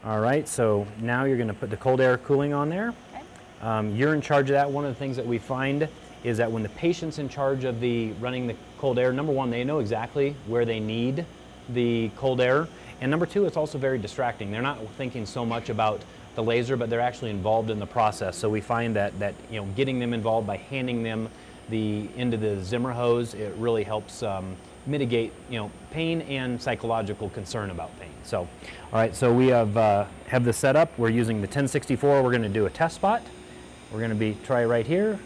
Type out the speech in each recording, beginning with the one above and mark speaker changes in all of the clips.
Speaker 1: All right, so now you're going to put the cold air cooling on there.
Speaker 2: Okay.
Speaker 1: You're in charge of that. One of the things that we find is that when the patient's in charge of running the cold air, number one, they know exactly where they need the cold air, and number two, it's also very distracting. They're not thinking so much about the laser, but they're actually involved in the process. So we find that getting them involved by handing them the end of the Zimmer hose, it really helps mitigate pain and psychological concern about pain. So, all right, so we have this set up. We're using the 1064. We're going to do a test spot. We're going to try right here,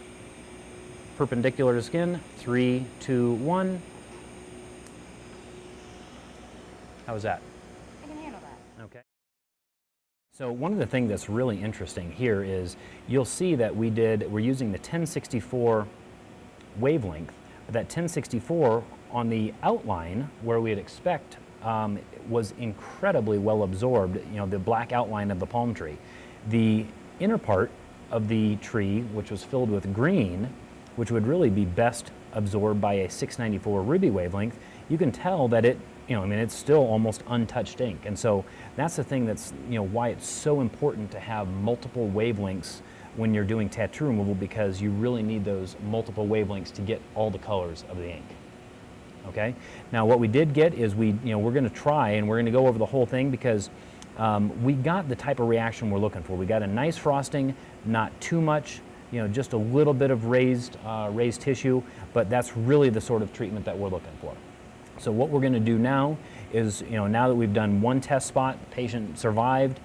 Speaker 1: perpendicular to skin. 3, 2, 1. How was that?
Speaker 2: I can handle that.
Speaker 1: Okay. So one of the things that's really interesting here is you'll see that we're using the 1064 wavelength, but that 1064 on the outline where we'd expect was incredibly well absorbed, the black outline of the palm tree. The inner part of the tree, which was filled with green, which would really be best absorbed by a 694 ruby wavelength, you can tell that it's still almost untouched ink. And so that's the thing that's, why it's so important to have multiple wavelengths when you're doing tattoo removal, because you really need those multiple wavelengths to get all the colors of the ink. Okay? Now what we did get is we're going to try, and we're going to go over the whole thing because we got the type of reaction we're looking for. We got a nice frosting, not too much, just a little bit of raised tissue, but that's really the sort of treatment that we're looking for. So what we're going to do now is, now that we've done one test spot, the patient survived,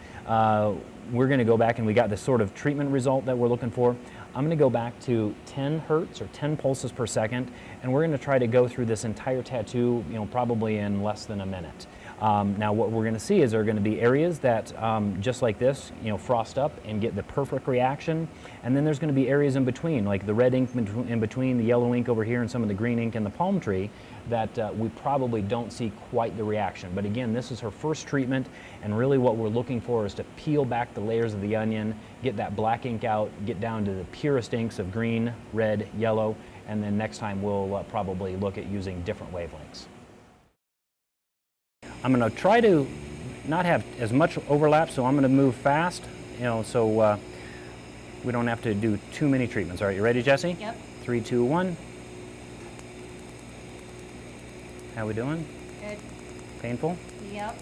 Speaker 1: we're going to go back and we got the sort of treatment result that we're looking for. I'm going to go back to 10 hertz or 10 pulses per second, and we're going to try to go through this entire tattoo, probably in less than a minute. Now what we're going to see is there are going to be areas that, just like this, frost up and get the perfect reaction, and then there's going to be areas in between, like the red ink in between, the yellow ink over here, and some of the green ink in the palm tree, that we probably don't see quite the reaction. But again, this is her first treatment, and really what we're looking for is to peel back the layers of the onion, get that black ink out, get down to the purest inks of green, red, yellow, and then next time we'll probably look at using different wavelengths. I'm going to try to not have as much overlap, so I'm going to move fast, so we don't have to do too many treatments. All right, you ready, Jesse?
Speaker 2: Yep.
Speaker 1: 3, 2, 1. How we doing?
Speaker 2: Good.
Speaker 1: Painful?
Speaker 2: Yep.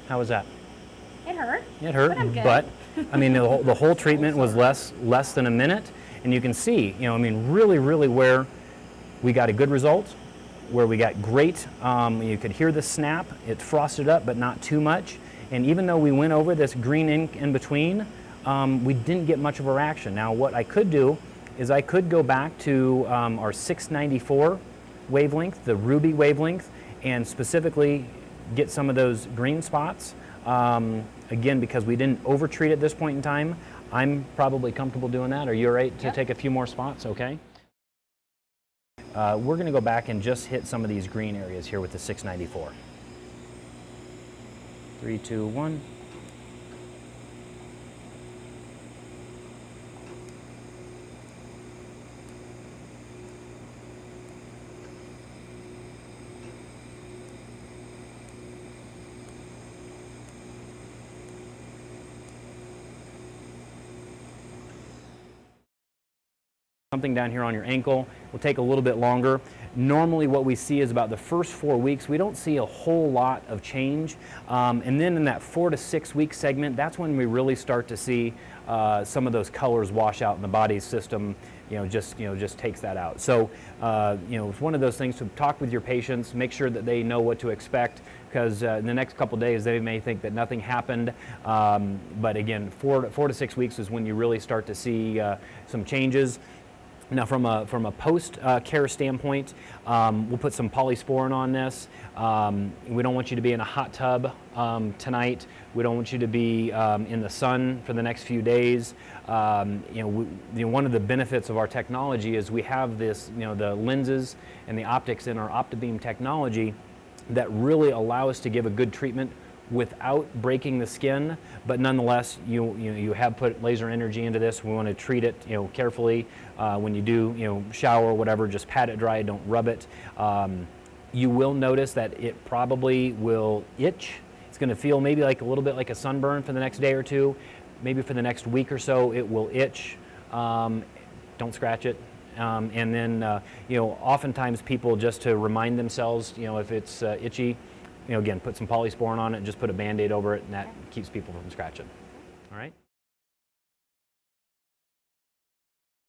Speaker 1: How was that?
Speaker 2: It hurt.
Speaker 1: It hurt,
Speaker 2: but I'm good.
Speaker 1: But I mean, the whole treatment was less than a minute, and you can see, really, really where we got a good result, where we got great. You could hear the snap. It frosted up, but not too much. And even though we went over this green ink in between, we didn't get much of a reaction. Now, what I could do is I could go back to our 694 wavelength, the ruby wavelength, and specifically get some of those green spots. Again, because we didn't over-treat at this point in time, I'm probably comfortable doing that. Are you all right to take a few more spots? Okay. We're going to go back and just hit some of these green areas here with the 694. 3, 2, 1. Something down here on your ankle will take a little bit longer. Normally what we see is about the first 4 weeks, we don't see a whole lot of change. And then in that 4 to 6 week segment, that's when we really start to see some of those colors wash out in the body system, just takes that out. So, it's one of those things to talk with your patients, make sure that they know what to expect, because in the next couple days they may think that nothing happened. But again, 4 to 6 weeks is when you really start to see some changes. Now from a post-care standpoint, we'll put some polysporin on this. We don't want you to be in a hot tub tonight. We don't want you to be in the sun for the next few days. One of the benefits of our technology is we have this, the lenses and the optics in our OptiBeam technology that really allow us to give a good treatment without breaking the skin, but nonetheless, you have put laser energy into this. We want to treat it, carefully. When you do, shower or whatever, just pat it dry, don't rub it. You will notice that it probably will itch. It's going to feel maybe like a little bit like a sunburn for the next day or two. Maybe for the next week or so, it will itch. Don't scratch it. And then, oftentimes people, just to remind themselves, if it's itchy, again, put some polysporin on it, just put a Band-Aid over it, and that keeps people from scratching. All right?